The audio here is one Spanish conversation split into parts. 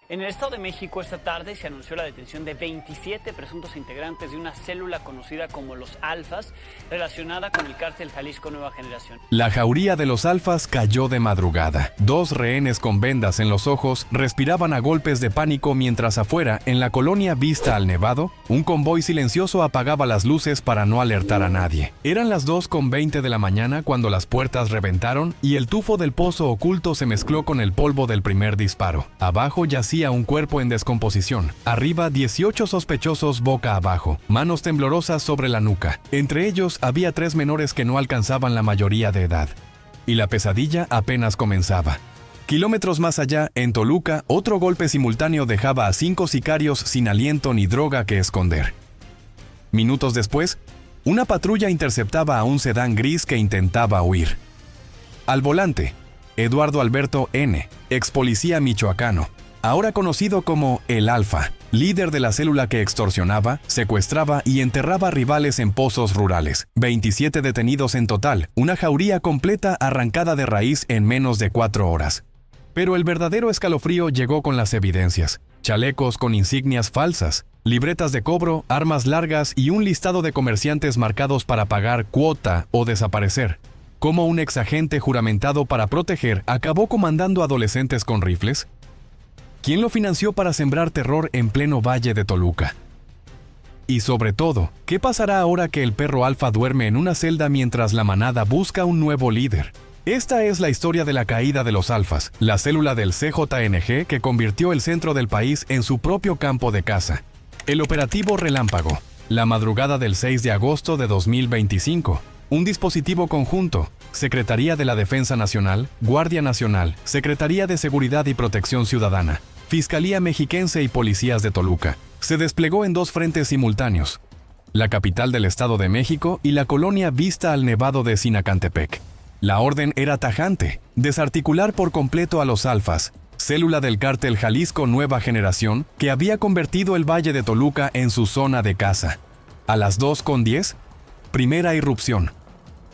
En el Estado de México esta tarde se anunció la detención de 27 presuntos integrantes de una célula conocida como los Alfas, relacionada con el cártel Jalisco Nueva Generación. La jauría de los Alfas cayó de madrugada. 2 rehenes con vendas en los ojos respiraban a golpes de pánico mientras afuera, en la colonia Vista al Nevado, un convoy silencioso apagaba las luces para no alertar a nadie. Eran las 2:20 de la mañana cuando las puertas reventaron y el tufo del pozo oculto se mezcló con el polvo del primer disparo. Abajo yacía un cuerpo en descomposición. Arriba, 18 sospechosos boca abajo, manos temblorosas sobre la nuca. Entre ellos había 3 menores que no alcanzaban la mayoría de edad. Y la pesadilla apenas comenzaba. Kilómetros más allá, en Toluca, otro golpe simultáneo dejaba a 5 sicarios sin aliento ni droga que esconder. Minutos después, una patrulla interceptaba a un sedán gris que intentaba huir. Al volante, Eduardo Alberto N., ex policía michoacano, ahora conocido como el Alfa, líder de la célula que extorsionaba, secuestraba y enterraba rivales en pozos rurales. 27 detenidos en total, una jauría completa arrancada de raíz en menos de 4 horas. Pero el verdadero escalofrío llegó con las evidencias. Chalecos con insignias falsas, libretas de cobro, armas largas y un listado de comerciantes marcados para pagar cuota o desaparecer. ¿Cómo un exagente juramentado para proteger acabó comandando adolescentes con rifles? ¿Quién lo financió para sembrar terror en pleno valle de Toluca? Y sobre todo, ¿qué pasará ahora que el perro Alfa duerme en una celda mientras la manada busca un nuevo líder? Esta es la historia de la caída de los Alfas, la célula del CJNG que convirtió el centro del país en su propio campo de caza. El operativo Relámpago, la madrugada del 6 de agosto de 2025. Un dispositivo conjunto, Secretaría de la Defensa Nacional, Guardia Nacional, Secretaría de Seguridad y Protección Ciudadana, Fiscalía Mexiquense y Policías de Toluca. Se desplegó en 2 frentes simultáneos, la capital del Estado de México y la colonia Vista al Nevado de Sinacantepec. La orden era tajante: desarticular por completo a los Alfas, célula del cártel Jalisco Nueva Generación que había convertido el Valle de Toluca en su zona de caza. A las 2:10, primera irrupción.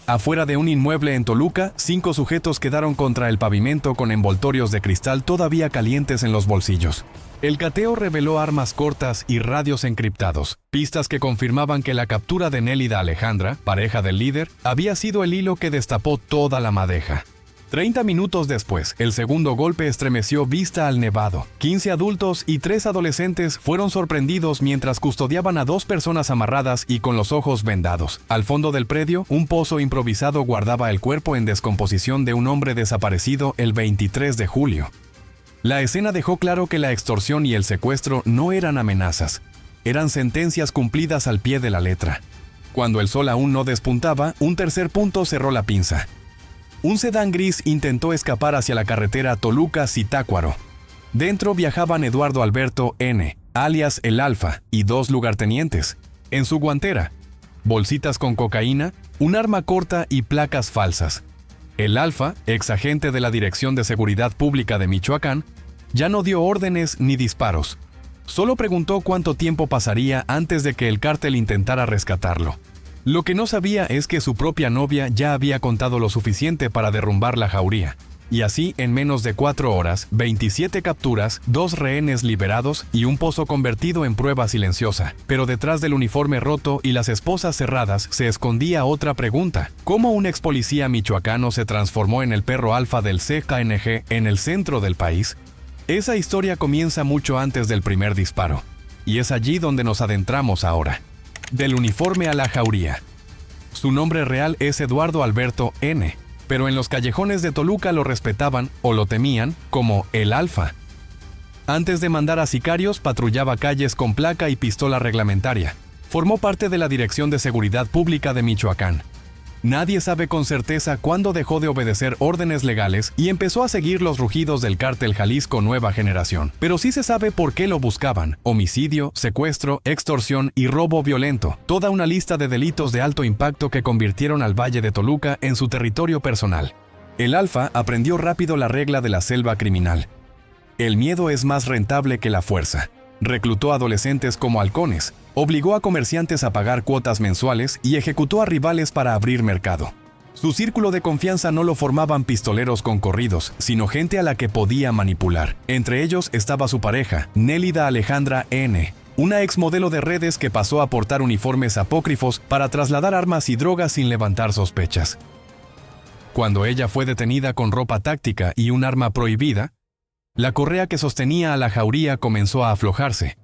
Afuera de un inmueble en Toluca, 5 sujetos quedaron contra el pavimento con envoltorios de cristal todavía calientes en los bolsillos. El cateo reveló armas cortas y radios encriptados, pistas que confirmaban que la captura de Nélida Alejandra, pareja del líder, había sido el hilo que destapó toda la madeja. 30 minutos después, el segundo golpe estremeció Vista al Nevado. 15 adultos y 3 adolescentes fueron sorprendidos mientras custodiaban a 2 personas amarradas y con los ojos vendados. Al fondo del predio, un pozo improvisado guardaba el cuerpo en descomposición de un hombre desaparecido el 23 de julio. La escena dejó claro que la extorsión y el secuestro no eran amenazas, eran sentencias cumplidas al pie de la letra. Cuando el sol aún no despuntaba, un tercer punto cerró la pinza. Un sedán gris intentó escapar hacia la carretera Toluca-Zitácuaro. Dentro viajaban Eduardo Alberto N., alias el Alfa, y 2 lugartenientes. En su guantera, bolsitas con cocaína, un arma corta y placas falsas. El Alfa, ex agente de la Dirección de Seguridad Pública de Michoacán, ya no dio órdenes ni disparos. Solo preguntó cuánto tiempo pasaría antes de que el cártel intentara rescatarlo. Lo que no sabía es que su propia novia ya había contado lo suficiente para derrumbar la jauría. Y así, en menos de 4 horas, 27 capturas, 2 rehenes liberados y un pozo convertido en prueba silenciosa. Pero detrás del uniforme roto y las esposas cerradas se escondía otra pregunta: ¿cómo un ex policía michoacano se transformó en el perro Alfa del CJNG en el centro del país? Esa historia comienza mucho antes del primer disparo. Y es allí donde nos adentramos ahora. Del uniforme a la jauría. Su nombre real es Eduardo Alberto N., pero en los callejones de Toluca lo respetaban, o lo temían, como el Alfa. Antes de mandar a sicarios, patrullaba calles con placa y pistola reglamentaria. Formó parte de la Dirección de Seguridad Pública de Michoacán. Nadie sabe con certeza cuándo dejó de obedecer órdenes legales y empezó a seguir los rugidos del cártel Jalisco Nueva Generación. Pero sí se sabe por qué lo buscaban: homicidio, secuestro, extorsión y robo violento. Toda una lista de delitos de alto impacto que convirtieron al Valle de Toluca en su territorio personal. El Alfa aprendió rápido la regla de la selva criminal. El miedo es más rentable que la fuerza. Reclutó adolescentes como halcones, obligó a comerciantes a pagar cuotas mensuales y ejecutó a rivales para abrir mercado. Su círculo de confianza no lo formaban pistoleros concorridos, sino gente a la que podía manipular. Entre ellos estaba su pareja, Nélida Alejandra N., una exmodelo de redes que pasó a portar uniformes apócrifos para trasladar armas y drogas sin levantar sospechas. Cuando ella fue detenida con ropa táctica y un arma prohibida, la correa que sostenía a la jauría comenzó a aflojarse.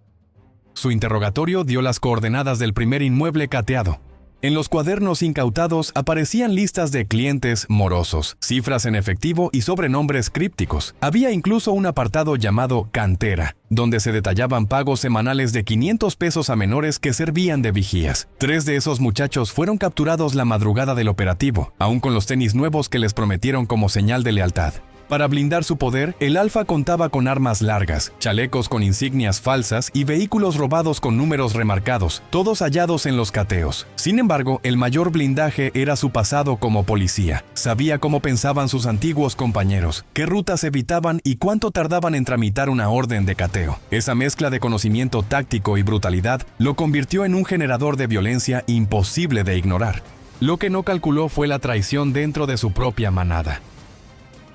Su interrogatorio dio las coordenadas del primer inmueble cateado. En los cuadernos incautados aparecían listas de clientes morosos, cifras en efectivo y sobrenombres crípticos. Había incluso un apartado llamado Cantera, donde se detallaban pagos semanales de 500 pesos a menores que servían de vigías. 3 de esos muchachos fueron capturados la madrugada del operativo, aún con los tenis nuevos que les prometieron como señal de lealtad. Para blindar su poder, el Alfa contaba con armas largas, chalecos con insignias falsas y vehículos robados con números remarcados, todos hallados en los cateos. Sin embargo, el mayor blindaje era su pasado como policía. Sabía cómo pensaban sus antiguos compañeros, qué rutas evitaban y cuánto tardaban en tramitar una orden de cateo. Esa mezcla de conocimiento táctico y brutalidad lo convirtió en un generador de violencia imposible de ignorar. Lo que no calculó fue la traición dentro de su propia manada.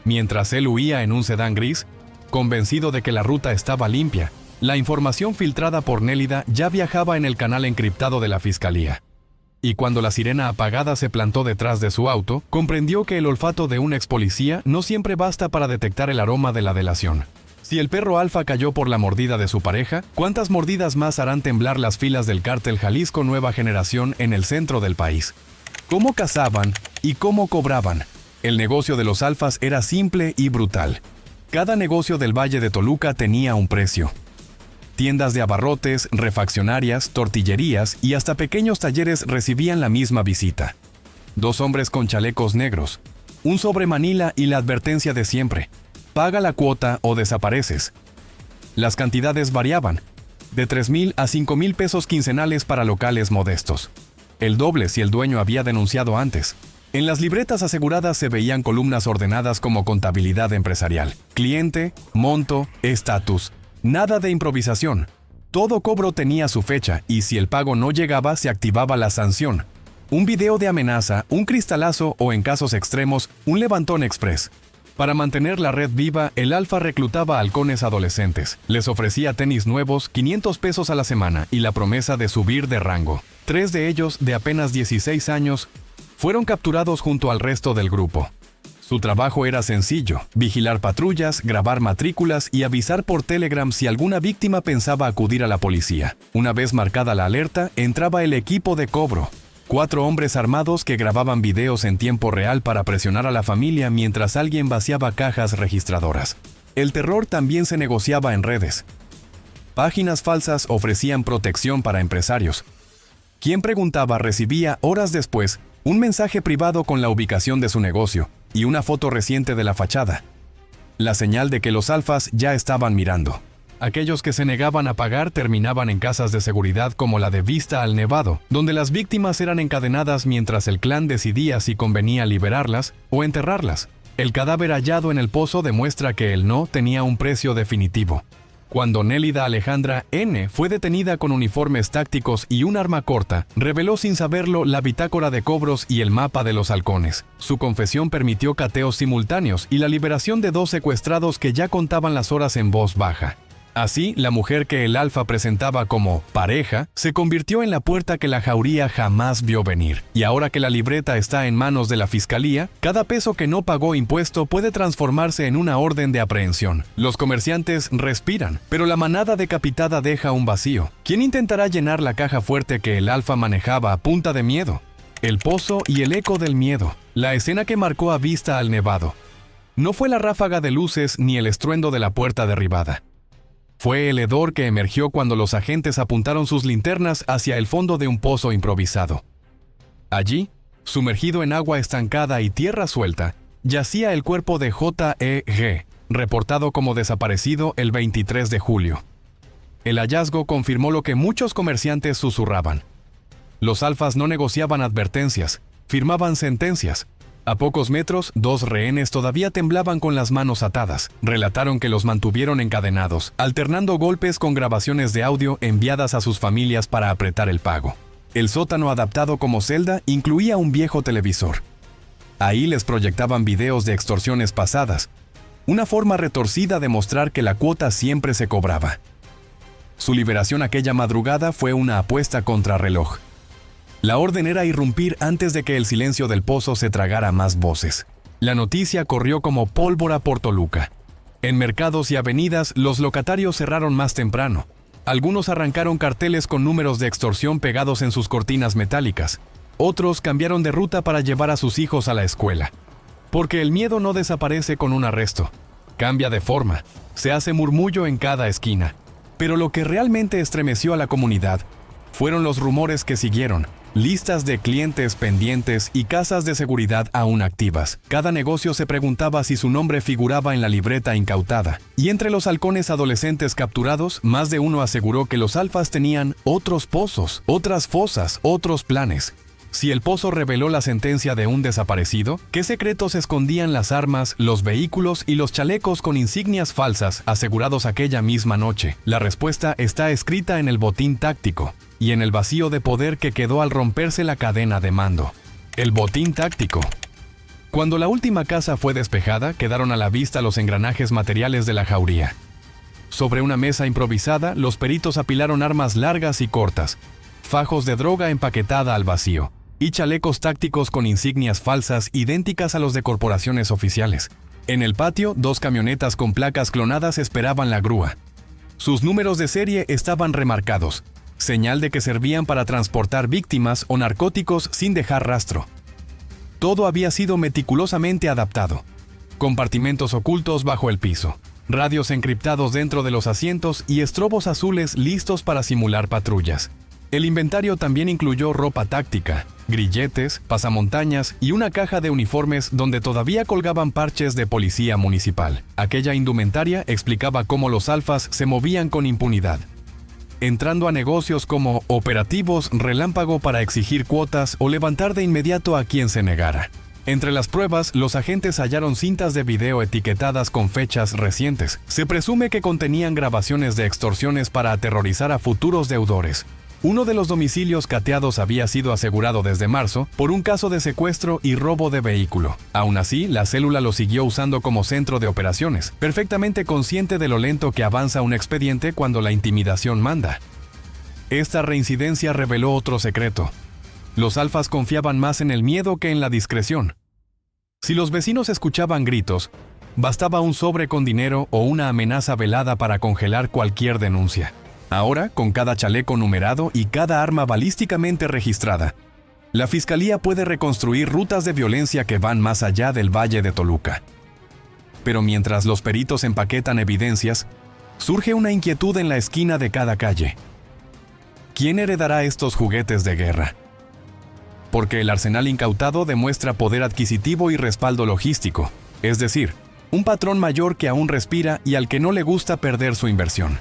Mientras él huía en un sedán gris, convencido de que la ruta estaba limpia, la información filtrada por Nélida ya viajaba en el canal encriptado de la fiscalía. Y cuando la sirena apagada se plantó detrás de su auto, comprendió que el olfato de un ex policía no siempre basta para detectar el aroma de la delación. Si el perro Alfa cayó por la mordida de su pareja, ¿cuántas mordidas más harán temblar las filas del cártel Jalisco Nueva Generación en el centro del país? ¿Cómo cazaban y cómo cobraban? El negocio de los Alfas era simple y brutal. Cada negocio del Valle de Toluca tenía un precio. Tiendas de abarrotes, refaccionarias, tortillerías y hasta pequeños talleres recibían la misma visita. 2 hombres con chalecos negros, un sobre Manila y la advertencia de siempre: paga la cuota o desapareces. Las cantidades variaban, de 3,000 a 5,000 pesos quincenales para locales modestos. El doble si el dueño había denunciado antes. En las libretas aseguradas se veían columnas ordenadas como contabilidad empresarial: cliente, monto, estatus. Nada de improvisación. Todo cobro tenía su fecha y si el pago no llegaba se activaba la sanción. Un video de amenaza, un cristalazo o en casos extremos, un levantón express. Para mantener la red viva, el Alfa reclutaba halcones adolescentes. Les ofrecía tenis nuevos, 500 pesos a la semana y la promesa de subir de rango. 3 de ellos, de apenas 16 años, fueron capturados junto al resto del grupo. Su trabajo era sencillo: vigilar patrullas, grabar matrículas y avisar por Telegram si alguna víctima pensaba acudir a la policía. Una vez marcada la alerta, entraba el equipo de cobro. 4 hombres armados que grababan videos en tiempo real para presionar a la familia mientras alguien vaciaba cajas registradoras. El terror también se negociaba en redes. Páginas falsas ofrecían protección para empresarios. Quien preguntaba recibía horas después un mensaje privado con la ubicación de su negocio y una foto reciente de la fachada. La señal de que los Alfas ya estaban mirando. Aquellos que se negaban a pagar terminaban en casas de seguridad como la de Vista al Nevado, donde las víctimas eran encadenadas mientras el clan decidía si convenía liberarlas o enterrarlas. El cadáver hallado en el pozo demuestra que el no tenía un precio definitivo. Cuando Nélida Alejandra N. fue detenida con uniformes tácticos y un arma corta, reveló sin saberlo la bitácora de cobros y el mapa de los halcones. Su confesión permitió cateos simultáneos y la liberación de 2 secuestrados que ya contaban las horas en voz baja. Así, la mujer que el Alfa presentaba como pareja se convirtió en la puerta que la jauría jamás vio venir. Y ahora que la libreta está en manos de la fiscalía, cada peso que no pagó impuesto puede transformarse en una orden de aprehensión. Los comerciantes respiran, pero la manada decapitada deja un vacío. ¿Quién intentará llenar la caja fuerte que el Alfa manejaba a punta de miedo? El pozo y el eco del miedo. La escena que marcó a Vista al Nevado. No fue la ráfaga de luces ni el estruendo de la puerta derribada. Fue el hedor que emergió cuando los agentes apuntaron sus linternas hacia el fondo de un pozo improvisado. Allí, sumergido en agua estancada y tierra suelta, yacía el cuerpo de J.E.G., reportado como desaparecido el 23 de julio. El hallazgo confirmó lo que muchos comerciantes susurraban. Los Alfas no negociaban advertencias, firmaban sentencias. A pocos metros, 2 rehenes todavía temblaban con las manos atadas. Relataron que los mantuvieron encadenados, alternando golpes con grabaciones de audio enviadas a sus familias para apretar el pago. El sótano adaptado como celda incluía un viejo televisor. Ahí les proyectaban videos de extorsiones pasadas, una forma retorcida de mostrar que la cuota siempre se cobraba. Su liberación aquella madrugada fue una apuesta contra reloj. La orden era irrumpir antes de que el silencio del pozo se tragara más voces. La noticia corrió como pólvora por Toluca. En mercados y avenidas, los locatarios cerraron más temprano. Algunos arrancaron carteles con números de extorsión pegados en sus cortinas metálicas. Otros cambiaron de ruta para llevar a sus hijos a la escuela. Porque el miedo no desaparece con un arresto. Cambia de forma. Se hace murmullo en cada esquina. Pero lo que realmente estremeció a la comunidad fueron los rumores que siguieron. Listas de clientes pendientes y casas de seguridad aún activas. Cada negocio se preguntaba si su nombre figuraba en la libreta incautada. Y entre los halcones adolescentes capturados, más de uno aseguró que los alfas tenían otros pozos, otras fosas, otros planes. Si el pozo reveló la sentencia de un desaparecido, ¿qué secretos escondían las armas, los vehículos y los chalecos con insignias falsas asegurados aquella misma noche? La respuesta está escrita en el botín táctico y en el vacío de poder que quedó al romperse la cadena de mando. El botín táctico. Cuando la última casa fue despejada, quedaron a la vista los engranajes materiales de la jauría. Sobre una mesa improvisada, los peritos apilaron armas largas y cortas, fajos de droga empaquetada al vacío, y chalecos tácticos con insignias falsas idénticas a los de corporaciones oficiales. En el patio, 2 camionetas con placas clonadas esperaban la grúa. Sus números de serie estaban remarcados, señal de que servían para transportar víctimas o narcóticos sin dejar rastro. Todo había sido meticulosamente adaptado. Compartimentos ocultos bajo el piso, radios encriptados dentro de los asientos y estrobos azules listos para simular patrullas. El inventario también incluyó ropa táctica, grilletes, pasamontañas y una caja de uniformes donde todavía colgaban parches de policía municipal. Aquella indumentaria explicaba cómo los alfas se movían con impunidad, entrando a negocios como operativos relámpago para exigir cuotas o levantar de inmediato a quien se negara. Entre las pruebas, los agentes hallaron cintas de video etiquetadas con fechas recientes. Se presume que contenían grabaciones de extorsiones para aterrorizar a futuros deudores. Uno de los domicilios cateados había sido asegurado desde marzo por un caso de secuestro y robo de vehículo. Aún así, la célula lo siguió usando como centro de operaciones, perfectamente consciente de lo lento que avanza un expediente cuando la intimidación manda. Esta reincidencia reveló otro secreto. Los alfas confiaban más en el miedo que en la discreción. Si los vecinos escuchaban gritos, bastaba un sobre con dinero o una amenaza velada para congelar cualquier denuncia. Ahora, con cada chaleco numerado y cada arma balísticamente registrada, la Fiscalía puede reconstruir rutas de violencia que van más allá del Valle de Toluca. Pero mientras los peritos empaquetan evidencias, surge una inquietud en la esquina de cada calle. ¿Quién heredará estos juguetes de guerra? Porque el arsenal incautado demuestra poder adquisitivo y respaldo logístico, es decir, un patrón mayor que aún respira y al que no le gusta perder su inversión.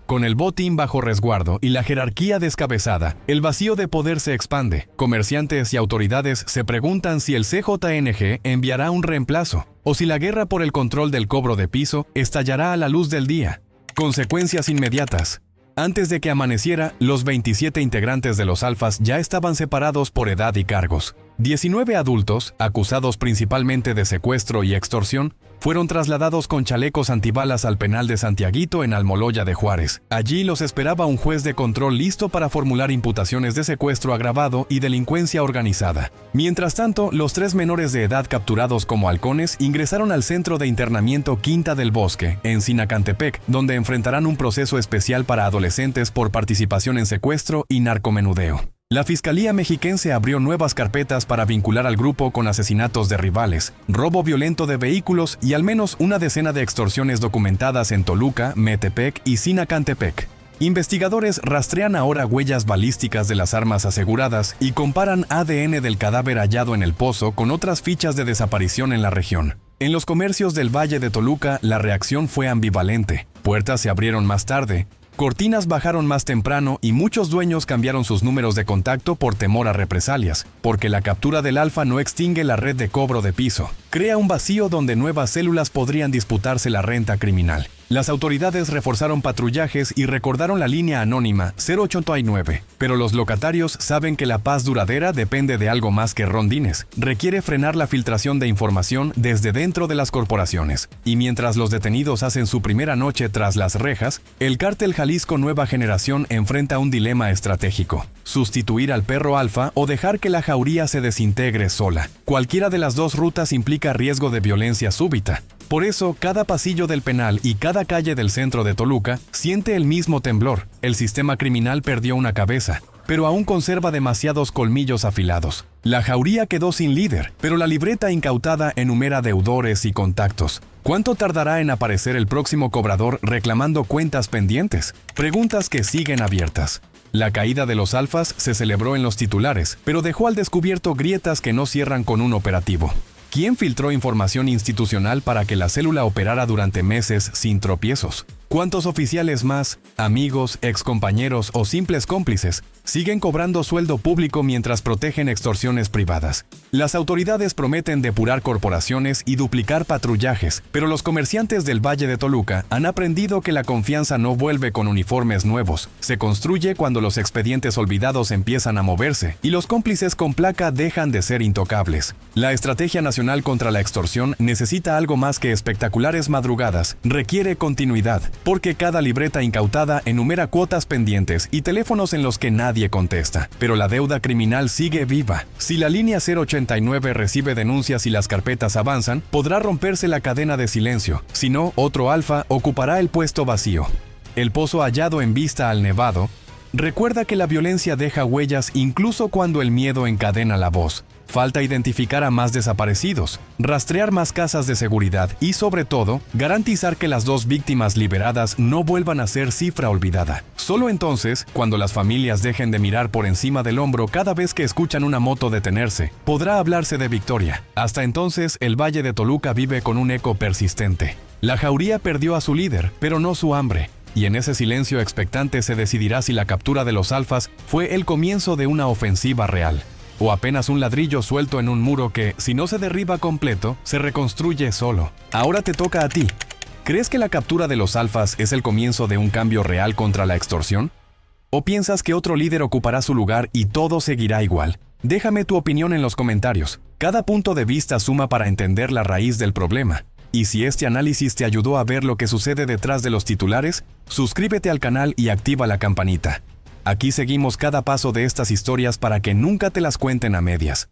Con el botín bajo resguardo y la jerarquía descabezada, el vacío de poder se expande. Comerciantes y autoridades se preguntan si el CJNG enviará un reemplazo o si la guerra por el control del cobro de piso estallará a la luz del día. Consecuencias inmediatas. Antes de que amaneciera, los 27 integrantes de los alfas ya estaban separados por edad y cargos. 19 adultos, acusados principalmente de secuestro y extorsión, fueron trasladados con chalecos antibalas al penal de Santiaguito en Almoloya de Juárez. Allí los esperaba un juez de control listo para formular imputaciones de secuestro agravado y delincuencia organizada. Mientras tanto, los 3 menores de edad capturados como halcones ingresaron al centro de internamiento Quinta del Bosque, en Sinacantepec, donde enfrentarán un proceso especial para adolescentes por participación en secuestro y narcomenudeo. La Fiscalía Mexiquense abrió nuevas carpetas para vincular al grupo con asesinatos de rivales, robo violento de vehículos y al menos una decena de extorsiones documentadas en Toluca, Metepec y Sinacantepec. Investigadores rastrean ahora huellas balísticas de las armas aseguradas y comparan ADN del cadáver hallado en el pozo con otras fichas de desaparición en la región. En los comercios del Valle de Toluca, la reacción fue ambivalente. Puertas se abrieron más tarde, cortinas bajaron más temprano y muchos dueños cambiaron sus números de contacto por temor a represalias, porque la captura del alfa no extingue la red de cobro de piso. Crea un vacío donde nuevas células podrían disputarse la renta criminal. Las autoridades reforzaron patrullajes y recordaron la línea anónima 089, pero los locatarios saben que la paz duradera depende de algo más que rondines. Requiere frenar la filtración de información desde dentro de las corporaciones. Y mientras los detenidos hacen su primera noche tras las rejas, el cártel Jalisco Nueva Generación enfrenta un dilema estratégico: sustituir al perro alfa o dejar que la jauría se desintegre sola. Cualquiera de las dos rutas implica riesgo de violencia súbita. Por eso, cada pasillo del penal y cada calle del centro de Toluca siente el mismo temblor. El sistema criminal perdió una cabeza, pero aún conserva demasiados colmillos afilados. La jauría quedó sin líder, pero la libreta incautada enumera deudores y contactos. ¿Cuánto tardará en aparecer el próximo cobrador reclamando cuentas pendientes? Preguntas que siguen abiertas. La caída de los alfas se celebró en los titulares, pero dejó al descubierto grietas que no cierran con un operativo. ¿Quién filtró información institucional para que la célula operara durante meses sin tropiezos? ¿Cuántos oficiales más, amigos, excompañeros o simples cómplices siguen cobrando sueldo público mientras protegen extorsiones privadas? Las autoridades prometen depurar corporaciones y duplicar patrullajes, pero los comerciantes del Valle de Toluca han aprendido que la confianza no vuelve con uniformes nuevos. Se construye cuando los expedientes olvidados empiezan a moverse y los cómplices con placa dejan de ser intocables. La Estrategia Nacional contra la Extorsión necesita algo más que espectaculares madrugadas. Requiere continuidad, porque cada libreta incautada enumera cuotas pendientes y teléfonos en los que nadie contesta. Pero la deuda criminal sigue viva. Si la línea 089 recibe denuncias y las carpetas avanzan, podrá romperse la cadena de silencio. Si no, otro alfa ocupará el puesto vacío. El pozo hallado en Vista al Nevado recuerda que la violencia deja huellas incluso cuando el miedo encadena la voz. Falta identificar a más desaparecidos, rastrear más casas de seguridad y, sobre todo, garantizar que las dos víctimas liberadas no vuelvan a ser cifra olvidada. Solo entonces, cuando las familias dejen de mirar por encima del hombro cada vez que escuchan una moto detenerse, podrá hablarse de victoria. Hasta entonces, el Valle de Toluca vive con un eco persistente. La jauría perdió a su líder, pero no su hambre. Y en ese silencio expectante se decidirá si la captura de los alfas fue el comienzo de una ofensiva real, o apenas un ladrillo suelto en un muro que, si no se derriba completo, se reconstruye solo. Ahora te toca a ti. ¿Crees que la captura de los alfas es el comienzo de un cambio real contra la extorsión? ¿O piensas que otro líder ocupará su lugar y todo seguirá igual? Déjame tu opinión en los comentarios. Cada punto de vista suma para entender la raíz del problema. Y si este análisis te ayudó a ver lo que sucede detrás de los titulares, suscríbete al canal y activa la campanita. Aquí seguimos cada paso de estas historias para que nunca te las cuenten a medias.